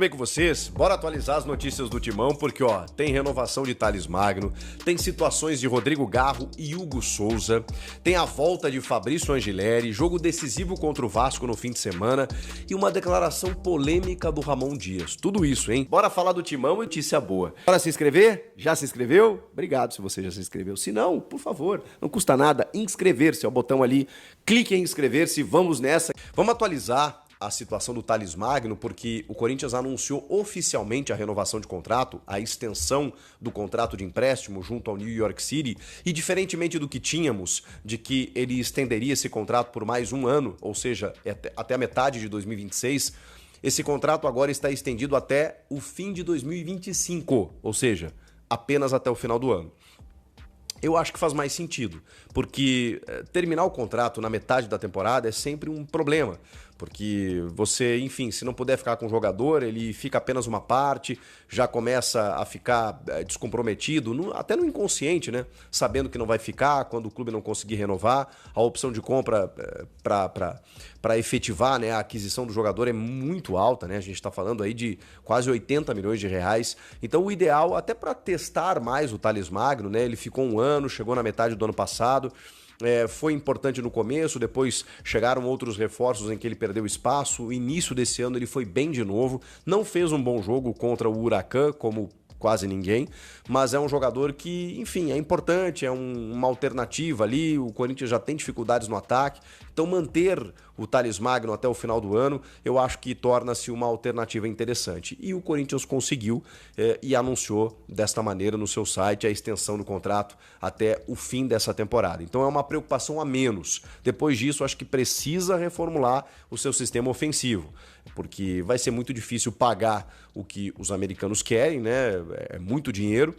Bem com vocês, bora atualizar as notícias do Timão, porque tem renovação de Thales Magno, tem situações de Rodrigo Garro e Hugo Souza, tem a volta de Fabrício Angileri, jogo decisivo contra o Vasco no fim de semana e uma declaração polêmica do Ramon Dias. Tudo isso, hein? Bora falar do Timão e notícia boa. Bora se inscrever? Já se inscreveu? Obrigado se você já se inscreveu. Se não, por favor, não custa nada inscrever-se, é o botão ali, clique em inscrever-se, vamos nessa. Vamos atualizar a situação do Thales Magno, porque o Corinthians anunciou oficialmente a renovação de contrato, a extensão do contrato de empréstimo junto ao New York City, e diferentemente do que tínhamos, de que ele estenderia esse contrato por mais um ano, ou seja, até a metade de 2026, esse contrato agora está estendido até o fim de 2025, ou seja, apenas até o final do ano. Eu acho que faz mais sentido, porque terminar o contrato na metade da temporada é sempre um problema, porque você, enfim, se não puder ficar com o jogador, ele fica apenas uma parte, já começa a ficar descomprometido, até no inconsciente, né? Sabendo que não vai ficar, quando o clube não conseguir renovar, a opção de compra para efetivar, né, a aquisição do jogador é muito alta, né? A gente está falando aí de quase 80 milhões de reais. Então o ideal, até para testar mais o Thales Magno, né? Ele ficou um ano, chegou na metade do ano passado. Foi importante no começo, depois chegaram outros reforços em que ele perdeu espaço. O início desse ano ele foi bem de novo, não fez um bom jogo contra o Huracan, como quase ninguém, mas é um jogador que, enfim, é importante, é uma alternativa ali, o Corinthians já tem dificuldades no ataque, então manter o Thales Magno até o final do ano, eu acho que torna-se uma alternativa interessante. E o Corinthians conseguiu e anunciou desta maneira no seu site a extensão do contrato até o fim dessa temporada. Então é uma preocupação a menos. Depois disso, acho que precisa reformular o seu sistema ofensivo, porque vai ser muito difícil pagar o que os americanos querem, né? É muito dinheiro.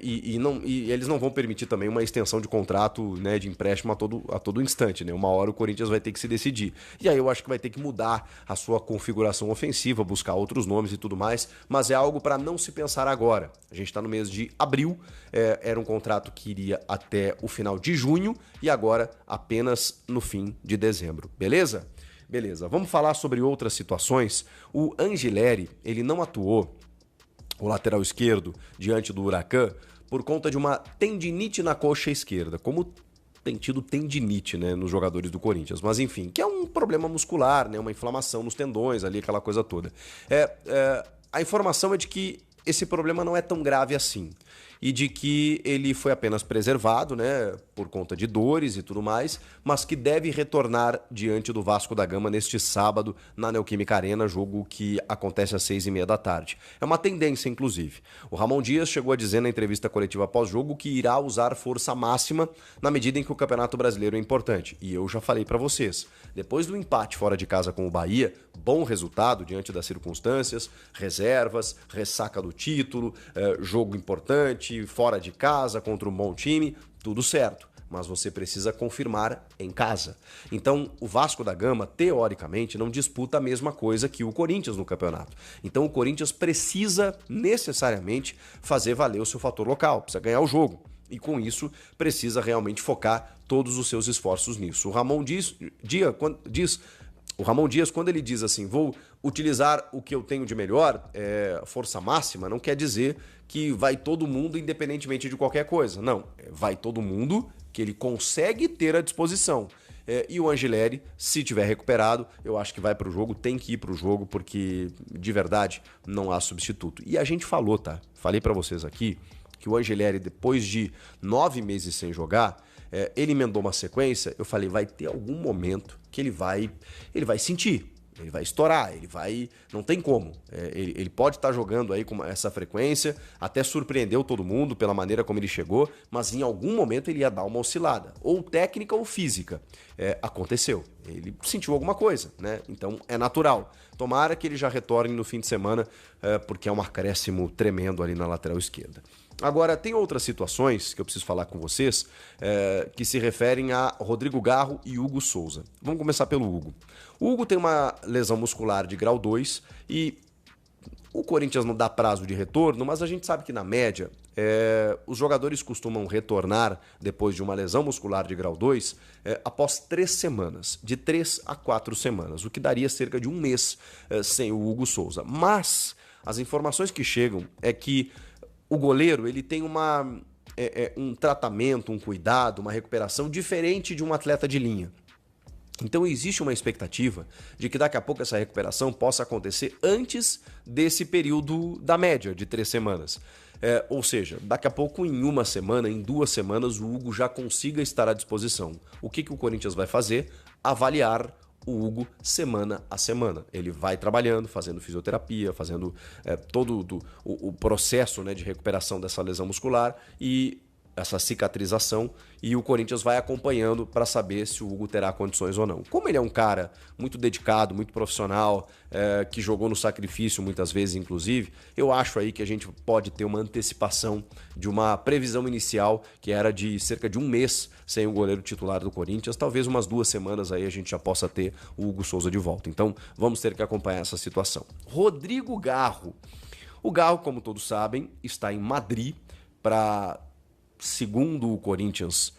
E eles não vão permitir também uma extensão de contrato, né, de empréstimo a todo instante, né? Uma hora o Corinthians vai ter que se decidir. E aí eu acho que vai ter que mudar a sua configuração ofensiva, buscar outros nomes e tudo mais, mas é algo para não se pensar agora. A gente está no mês de abril, era um contrato que iria até o final de junho e agora apenas no fim de dezembro, beleza? Beleza, vamos falar sobre outras situações. O Angileri, ele não atuou, o lateral esquerdo, diante do Huracan, por conta de uma tendinite na coxa esquerda, como tem tido tendinite, né, nos jogadores do Corinthians, mas enfim, que é um problema muscular, né, uma inflamação nos tendões ali, aquela coisa toda. A informação é de que esse problema não é tão grave assim, e de que ele foi apenas preservado, né, por conta de dores e tudo mais, mas que deve retornar diante do Vasco da Gama neste sábado na Neoquímica Arena, jogo que acontece às 6h30 da tarde. É uma tendência, inclusive. O Ramon Dias chegou a dizer na entrevista coletiva pós-jogo que irá usar força máxima na medida em que o Campeonato Brasileiro é importante. E eu já falei para vocês, depois do empate fora de casa com o Bahia, bom resultado diante das circunstâncias, reservas, ressaca do título, jogo importante, fora de casa, contra um bom time, tudo certo. Mas você precisa confirmar em casa. Então, o Vasco da Gama, teoricamente, não disputa a mesma coisa que o Corinthians no campeonato. Então, o Corinthians precisa necessariamente fazer valer o seu fator local, precisa ganhar o jogo. E com isso, precisa realmente focar todos os seus esforços nisso. O Ramon Dias, quando ele diz assim, vou utilizar o que eu tenho de melhor, força máxima, não quer dizer que vai todo mundo independentemente de qualquer coisa. Não, vai todo mundo que ele consegue ter à disposição. E o Angileri, se tiver recuperado, eu acho que vai para o jogo, tem que ir para o jogo, porque de verdade não há substituto. E a gente falou, tá? Falei para vocês aqui que o Angileri, depois de 9 meses sem jogar, ele emendou uma sequência, eu falei, vai ter algum momento que ele vai sentir, ele vai estourar, não tem como. Ele pode estar jogando aí com essa frequência, até surpreendeu todo mundo pela maneira como ele chegou, mas em algum momento ele ia dar uma oscilada, ou técnica ou física. Aconteceu, ele sentiu alguma coisa, né? Então é natural. Tomara que ele já retorne no fim de semana, porque é um acréscimo tremendo ali na lateral esquerda. Agora, tem outras situações que eu preciso falar com vocês que se referem a Rodrigo Garro e Hugo Souza. Vamos começar pelo Hugo. O Hugo tem uma lesão muscular de grau 2 e O Corinthians não dá prazo de retorno, mas a gente sabe que na média os jogadores costumam retornar depois de uma lesão muscular de grau 2 após 3 semanas, de 3 a 4 semanas, o que daria cerca de um mês sem o Hugo Souza. Mas as informações que chegam é que o goleiro ele tem um tratamento, um cuidado, uma recuperação diferente de um atleta de linha. Então existe uma expectativa de que daqui a pouco essa recuperação possa acontecer antes desse período da média de 3 semanas. Ou seja, daqui a pouco, em uma semana, em 2 semanas, o Hugo já consiga estar à disposição. O que o Corinthians vai fazer? Avaliar o Hugo semana a semana. Ele vai trabalhando, fazendo fisioterapia, fazendo todo o processo, né, de recuperação dessa lesão muscular e essa cicatrização, e o Corinthians vai acompanhando para saber se o Hugo terá condições ou não. Como ele é um cara muito dedicado, muito profissional, que jogou no sacrifício muitas vezes, inclusive, eu acho aí que a gente pode ter uma antecipação de uma previsão inicial que era de cerca de um mês sem o goleiro titular do Corinthians, talvez umas 2 semanas aí a gente já possa ter o Hugo Souza de volta. Então vamos ter que acompanhar essa situação. Rodrigo Garro. O Garro, como todos sabem, está em Madrid para, segundo o Corinthians,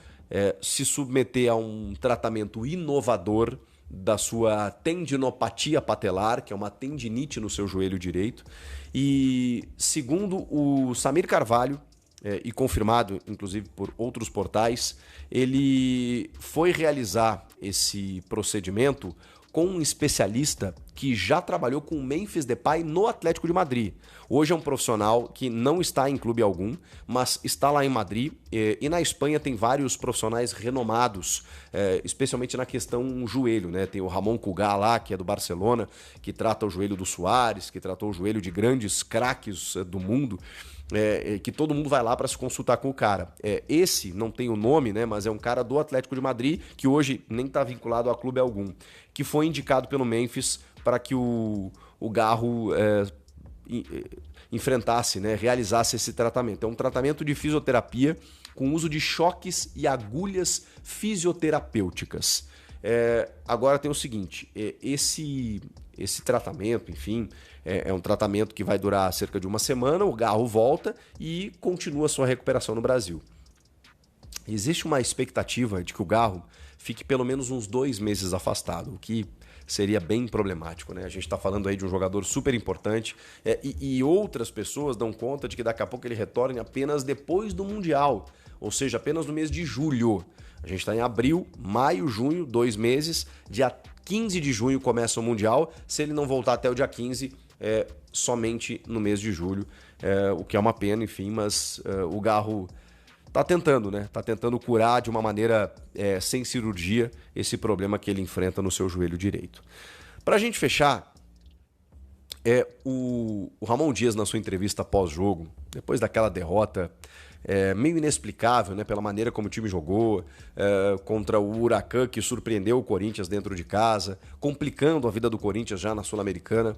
se submeter a um tratamento inovador da sua tendinopatia patelar, que é uma tendinite no seu joelho direito. E segundo o Samir Carvalho, e confirmado inclusive por outros portais, ele foi realizar esse procedimento com um especialista que já trabalhou com o Memphis Depay no Atlético de Madrid. Hoje é um profissional que não está em clube algum, mas está lá em Madrid, e na Espanha tem vários profissionais renomados, especialmente na questão joelho, né? Tem o Ramon Cugá lá, que é do Barcelona, que trata o joelho do Suárez, que tratou o joelho de grandes craques do mundo, que todo mundo vai lá para se consultar com o cara. Esse não tem o nome, né, mas é um cara do Atlético de Madrid, que hoje nem está vinculado a clube algum, que foi indicado pelo Memphis para que o Garro enfrentasse, né, realizasse esse tratamento. É um tratamento de fisioterapia com uso de choques e agulhas fisioterapêuticas. Agora tem o seguinte, esse tratamento, enfim, é um tratamento que vai durar cerca de uma semana, o Garro volta e continua sua recuperação no Brasil. Existe uma expectativa de que o Garro fique pelo menos uns 2 meses afastado, o que seria bem problemático, né? A gente está falando aí de um jogador super importante, e outras pessoas dão conta de que daqui a pouco ele retorne apenas depois do Mundial, ou seja, apenas no mês de julho. A gente está em abril, maio, junho, 2 meses, dia 15 de junho começa o Mundial. Se ele não voltar até o dia 15, somente no mês de julho, o que é uma pena, enfim, mas o Garro tá tentando, né? Tá tentando curar de uma maneira sem cirurgia esse problema que ele enfrenta no seu joelho direito. Pra gente fechar, o Ramon Dias, na sua entrevista pós-jogo, depois daquela derrota meio inexplicável, né, pela maneira como o time jogou, contra o Huracan, que surpreendeu o Corinthians dentro de casa, complicando a vida do Corinthians já na Sul-Americana.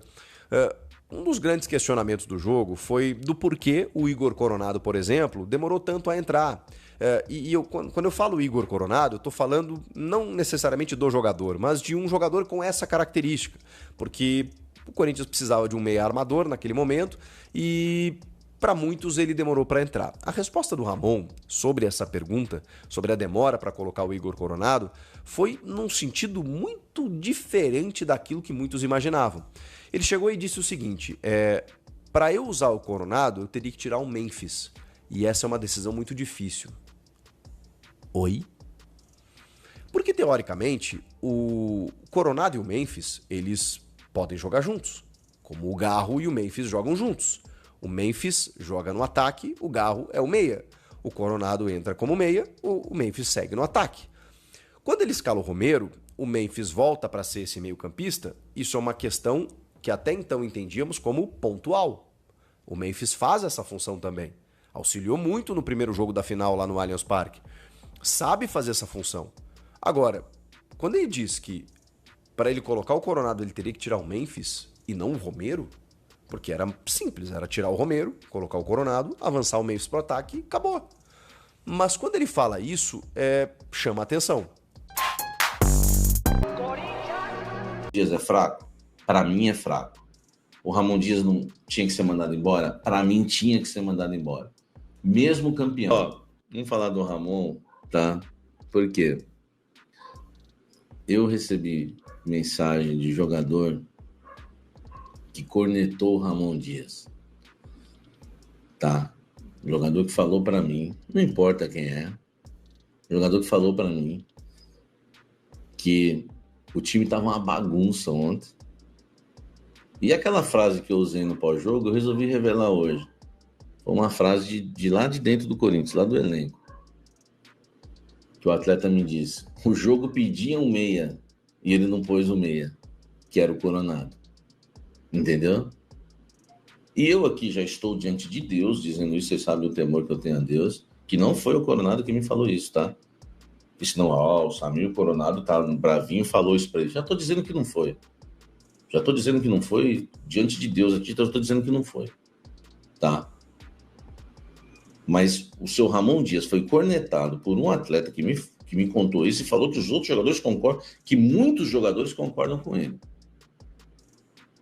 Um dos grandes questionamentos do jogo foi do porquê o Igor Coronado, por exemplo, demorou tanto a entrar. Quando eu falo Igor Coronado, eu estou falando não necessariamente do jogador, mas de um jogador com essa característica, porque o Corinthians precisava de um meia armador naquele momento e para muitos ele demorou para entrar. A resposta do Ramon sobre essa pergunta, sobre a demora para colocar o Igor Coronado, foi num sentido muito diferente daquilo que muitos imaginavam. Ele chegou e disse o seguinte, para eu usar o Coronado, eu teria que tirar o Memphis, e essa é uma decisão muito difícil. Oi? Porque, teoricamente, o Coronado e o Memphis, eles podem jogar juntos, como o Garro e o Memphis jogam juntos. O Memphis joga no ataque, o Garro é o meia. O Coronado entra como meia, o Memphis segue no ataque. Quando ele escala o Romero, o Memphis volta para ser esse meio-campista. Isso é uma questão que até então entendíamos como pontual. O Memphis faz essa função também. Auxiliou muito no primeiro jogo da final lá no Allianz Parque. Sabe fazer essa função. Agora, quando ele diz que para ele colocar o Coronado ele teria que tirar o Memphis e não o Romero, porque era simples, era tirar o Romero, colocar o Coronado, avançar o Memphis pro ataque e acabou. Mas quando ele fala isso, chama a atenção. Dias é fraco? Para mim é fraco. o Ramon Dias não tinha que ser mandado embora? Para mim, tinha que ser mandado embora. Mesmo campeão. Ó, vamos falar do Ramon, tá? Por quê? Eu recebi mensagem de jogador que cornetou o Ramon Dias, tá? Jogador que falou para mim, não importa quem é, jogador que falou para mim que o time tava uma bagunça ontem. E aquela frase que eu usei no pós-jogo, eu resolvi revelar hoje. Foi uma frase de lá de dentro do Corinthians, lá do elenco. Que o atleta me disse: o jogo pedia um meia e ele não pôs o meia, que era o Coronado. Entendeu? E eu aqui já estou diante de Deus dizendo isso, vocês sabem o temor que eu tenho a Deus, que não foi o Coronado que me falou isso, tá? Disse, não, o Samir Coronado tá bravinho, falou isso pra ele. Já tô dizendo que não foi. Já tô dizendo que não foi, diante de Deus aqui, então eu tô dizendo que não foi. Tá? Mas o seu Ramon Dias foi cornetado por um atleta que me contou isso e falou que os outros jogadores concordam, que muitos jogadores concordam com ele.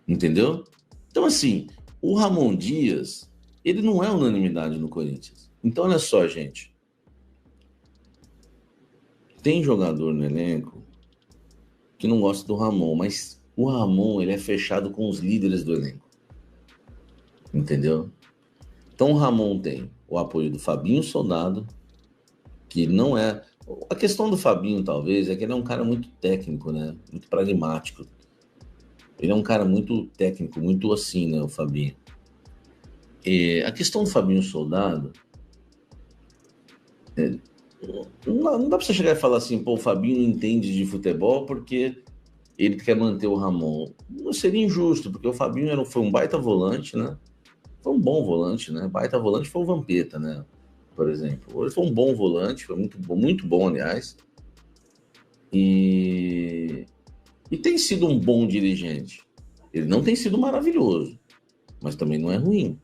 Entendeu? Então, assim, o Ramon Dias, ele não é unanimidade no Corinthians. Então, olha só, gente. Tem jogador no elenco que não gosta do Ramon, mas o Ramon, ele é fechado com os líderes do elenco. Entendeu? Então, o Ramon tem o apoio do Fabinho Soldado, que não é... A questão do Fabinho, talvez, é que ele é um cara muito técnico, né? Muito pragmático. Ele é um cara muito técnico, muito assim, né, o Fabinho. E a questão do Fabinho Soldado... Não dá pra você chegar e falar assim, pô, o Fabinho não entende de futebol porque ele quer manter o Ramon. Não seria injusto, porque o Fabinho foi um baita volante, né? Foi um bom volante, né? Baita volante foi o Vampeta, né? Por exemplo. Ele foi um bom volante, foi muito bom, aliás. E tem sido um bom dirigente. Ele não tem sido maravilhoso, mas também não é ruim.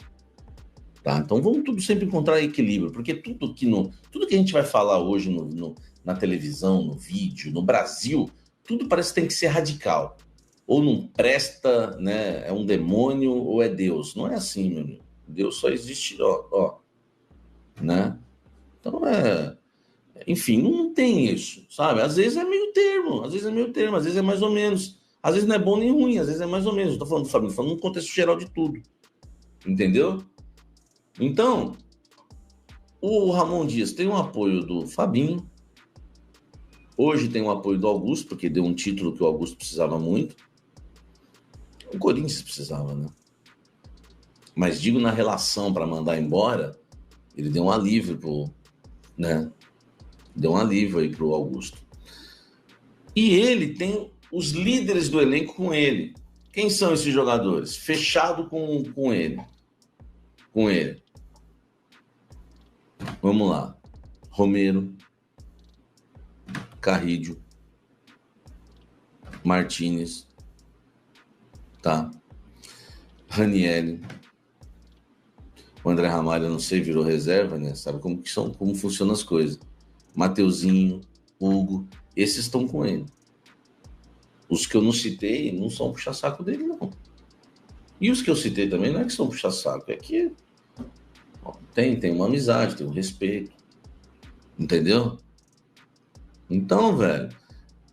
Tá? Então vamos tudo sempre encontrar equilíbrio, porque tudo que a gente vai falar hoje na televisão, no vídeo, no Brasil, tudo parece que tem que ser radical. Ou não presta, né? É um demônio ou é Deus. Não é assim, meu amigo. Deus só existe, né? Então enfim, não tem isso, sabe? Às vezes é meio termo, às vezes é mais ou menos. Às vezes não é bom nem ruim, às vezes é mais ou menos. Estou falando do Fabinho, falando no contexto geral de tudo. Entendeu? Então, o Ramon Dias tem o apoio do Fabinho. Hoje tem o apoio do Augusto, porque deu um título que o Augusto precisava muito. O Corinthians precisava, né? Mas digo na relação para mandar embora, ele deu um alívio né? Deu um alívio aí pro Augusto. E ele tem os líderes do elenco com ele. Quem são esses jogadores? Fechado com ele. Com ele. Vamos lá. Romero, Carrídio, Martínez, tá? Ranieri, o André Ramalho, eu não sei, virou reserva, né? Sabe como funcionam as coisas. Mateuzinho, Hugo, esses estão com ele. Os que eu não citei não são puxa-saco dele, não. E os que eu citei também não é que são puxa-saco, é que tem uma amizade, tem um respeito. Entendeu? Então, velho,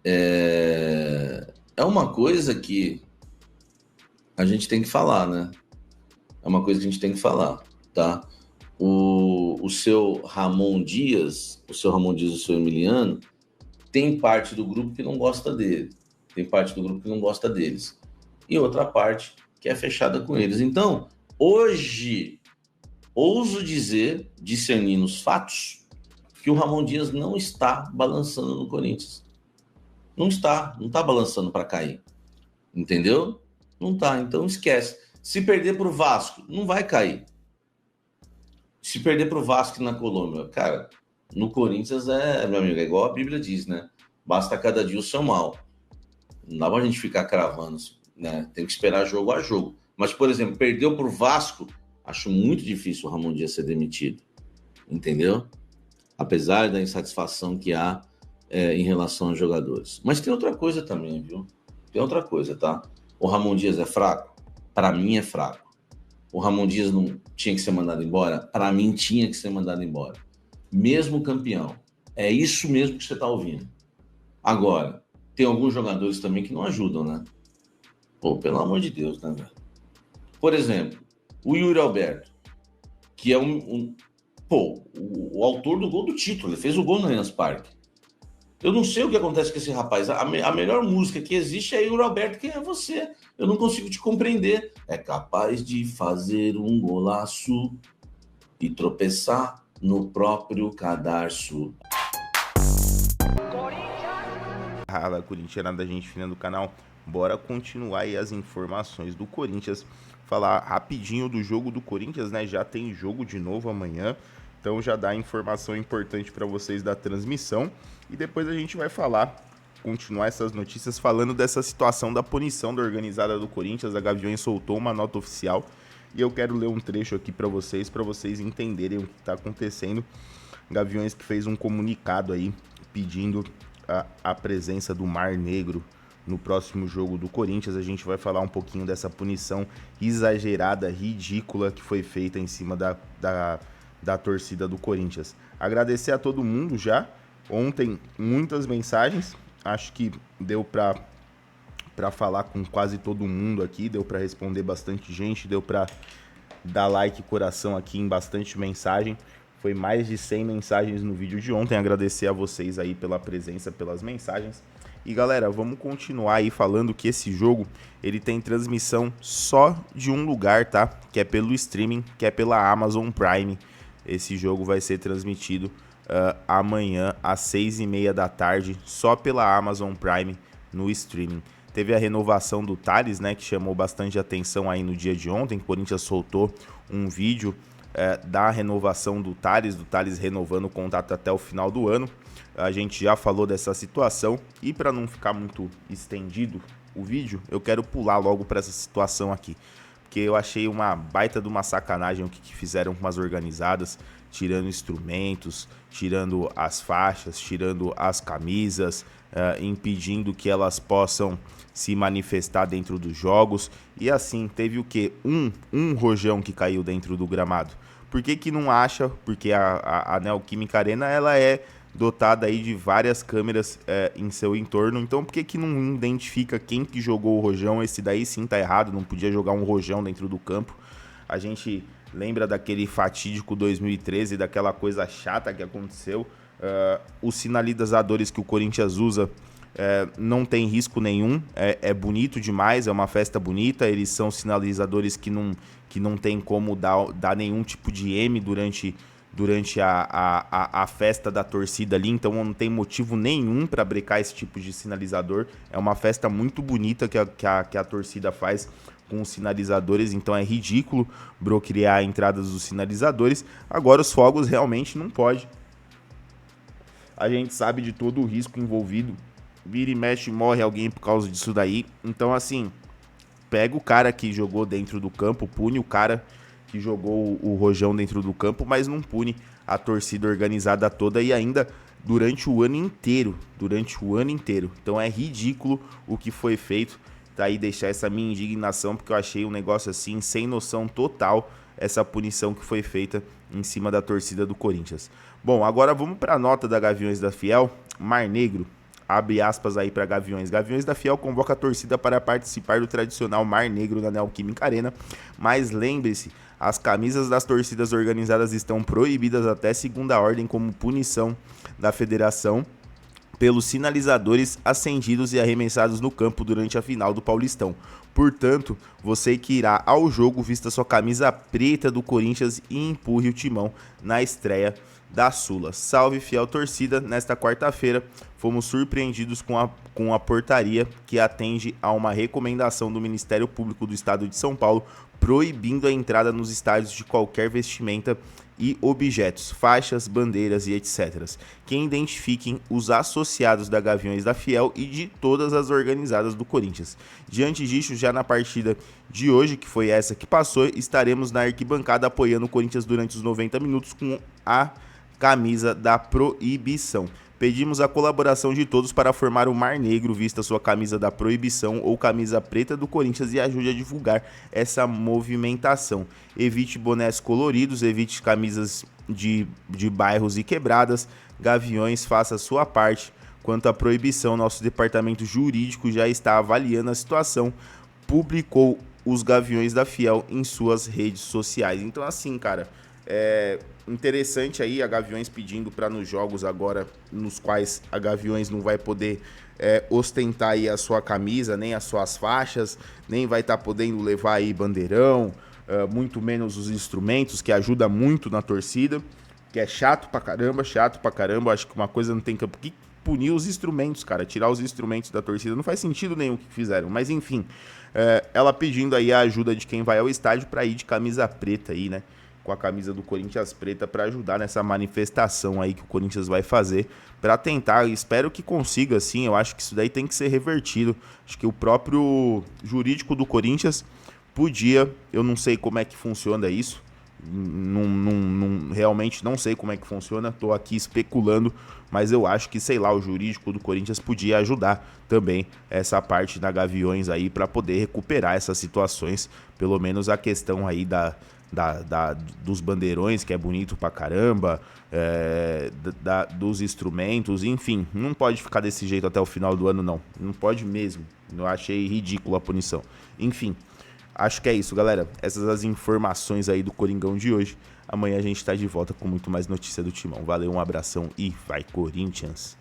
é uma coisa que a gente tem que falar, né? É uma coisa que a gente tem que falar, tá? O seu Ramon Dias, o seu Emiliano, tem parte do grupo que não gosta dele. Tem parte do grupo que não gosta deles. E outra parte que é fechada com eles. Então, hoje, ouso dizer, discernindo os fatos, que o Ramon Dias não está balançando no Corinthians. Não está balançando para cair. Entendeu? Não tá, então esquece. Se perder pro Vasco, não vai cair. Se perder pro Vasco na Colômbia, cara, no Corinthians meu amigo, é igual a Bíblia diz, né? Basta cada dia o seu mal. Não dá pra gente ficar cravando, né? Tem que esperar jogo a jogo. Mas, por exemplo, perdeu pro Vasco, acho muito difícil o Ramon Dias ser demitido. Entendeu? Apesar da insatisfação que há em relação aos jogadores. Mas tem outra coisa também, viu? Tem outra coisa, tá? O Ramon Dias é fraco? Para mim é fraco. O Ramon Dias não tinha que ser mandado embora? Para mim tinha que ser mandado embora. Mesmo campeão. É isso mesmo que você está ouvindo. Agora, tem alguns jogadores também que não ajudam, né? Pô, pelo amor de Deus, né, velho? Por exemplo, o Yuri Alberto, que é o autor do gol do título. Ele fez o gol no Allianz Parque. Eu não sei o que acontece com esse rapaz. A melhor música que existe é Yuri Alberto. Quem é você? Eu não consigo te compreender. É capaz de fazer um golaço e tropeçar no próprio cadarço. Fala, corintiana, gente fina do canal. Bora continuar aí as informações do Corinthians. Falar rapidinho do jogo do Corinthians, né? Já tem jogo de novo amanhã. Então já dá informação importante para vocês da transmissão. E depois a gente vai continuar essas notícias falando dessa situação da punição da organizada do Corinthians. A Gaviões soltou uma nota oficial. E eu quero ler um trecho aqui para vocês entenderem o que está acontecendo. Gaviões que fez um comunicado aí pedindo a presença do Mar Negro no próximo jogo do Corinthians. A gente vai falar um pouquinho dessa punição exagerada, ridícula que foi feita em cima da torcida do Corinthians. Agradecer a todo mundo já. Ontem, muitas mensagens. Acho que deu para falar com quase todo mundo aqui. Deu para responder bastante gente. Deu para dar like e coração aqui em bastante mensagem. Foi mais de 100 mensagens no vídeo de ontem. Agradecer a vocês aí pela presença, pelas mensagens. E galera, vamos continuar aí falando que esse jogo, ele tem transmissão só de um lugar, tá? Que é pelo streaming, que é pela Amazon Prime. Esse jogo vai ser transmitido amanhã às 6h30 da tarde, só pela Amazon Prime no streaming. Teve a renovação do Thales, né? Que chamou bastante atenção aí no dia de ontem. O Corinthians soltou um vídeo da renovação do Thales renovando o contrato até o final do ano. A gente já falou dessa situação e para não ficar muito estendido o vídeo, eu quero pular logo para essa situação aqui, porque eu achei uma baita de uma sacanagem o que fizeram com as organizadas, tirando instrumentos, tirando as faixas, tirando as camisas, impedindo que elas possam se manifestar dentro dos jogos. E assim, teve o quê? Um rojão que caiu dentro do gramado. Por que não acha? Porque a Neoquímica Arena, ela é dotada aí de várias câmeras em seu entorno. Então, por que não identifica quem que jogou o rojão? Esse daí sim tá errado, não podia jogar um rojão dentro do campo. A gente lembra daquele fatídico 2013, daquela coisa chata que aconteceu. Os sinalizadores que o Corinthians usa não tem risco nenhum, é bonito demais, é uma festa bonita. Eles são sinalizadores que não tem como dar nenhum tipo de M durante a festa da torcida ali, então não tem motivo nenhum para brecar esse tipo de sinalizador. É uma festa muito bonita que a torcida faz com os sinalizadores, então é ridículo bloquear a entrada dos sinalizadores. Agora os fogos realmente não pode. A gente sabe de todo o risco envolvido. Vira e mexe, morre alguém por causa disso daí. Então assim, pega o cara que jogou dentro do campo, pune o cara que jogou o rojão dentro do campo, mas não pune a torcida organizada toda e ainda durante o ano inteiro. Então é ridículo o que foi feito. Tá aí deixar essa minha indignação, porque eu achei um negócio assim, sem noção total, essa punição que foi feita em cima da torcida do Corinthians. Bom, agora vamos para a nota da Gaviões da Fiel. Mar Negro, abre aspas aí para Gaviões. Gaviões da Fiel convoca a torcida para participar do tradicional Mar Negro na Neoquímica Arena, mas lembre-se, as camisas das torcidas organizadas estão proibidas até segunda ordem como punição da federação pelos sinalizadores acendidos e arremessados no campo durante a final do Paulistão. Portanto, você que irá ao jogo vista sua camisa preta do Corinthians e empurre o timão na estreia da Sula. Salve, fiel torcida! Nesta quarta-feira, fomos surpreendidos com a portaria que atende a uma recomendação do Ministério Público do Estado de São Paulo, proibindo a entrada nos estádios de qualquer vestimenta e objetos, faixas, bandeiras e etc., que identifiquem os associados da Gaviões da Fiel e de todas as organizadas do Corinthians. Diante disso, já na partida de hoje, que foi essa que passou, estaremos na arquibancada apoiando o Corinthians durante os 90 minutos com a camisa da proibição. Pedimos a colaboração de todos para formar o Mar Negro, vista sua camisa da proibição ou camisa preta do Corinthians e ajude a divulgar essa movimentação. Evite bonés coloridos, evite camisas de bairros e quebradas. Gaviões, faça a sua parte. Quanto à proibição, nosso departamento jurídico já está avaliando a situação. Publicou os Gaviões da Fiel em suas redes sociais. Então assim, cara, é interessante aí a Gaviões pedindo para nos jogos agora, nos quais a Gaviões não vai poder ostentar aí a sua camisa, nem as suas faixas, nem vai estar podendo levar aí bandeirão, muito menos os instrumentos, que ajuda muito na torcida, que é chato pra caramba. Acho que uma coisa não tem que punir os instrumentos, cara, tirar os instrumentos da torcida, não faz sentido nenhum que fizeram, mas enfim, ela pedindo aí a ajuda de quem vai ao estádio para ir de camisa preta aí, né, com a camisa do Corinthians preta para ajudar nessa manifestação aí que o Corinthians vai fazer, para tentar, espero que consiga, sim. Eu acho que isso daí tem que ser revertido. Acho que o próprio jurídico do Corinthians podia, eu não sei como é que funciona isso, realmente não sei como é que funciona, tô aqui especulando, mas eu acho que, sei lá, o jurídico do Corinthians podia ajudar também essa parte da Gaviões aí para poder recuperar essas situações, pelo menos a questão aí dos bandeirões, que é bonito pra caramba, dos instrumentos, enfim, não pode ficar desse jeito até o final do ano, não pode mesmo. Eu achei ridículo a punição. Enfim, acho que é isso, galera. Essas as informações aí do Coringão de hoje. Amanhã a gente tá de volta com muito mais notícia do Timão. Valeu, um abração e vai Corinthians!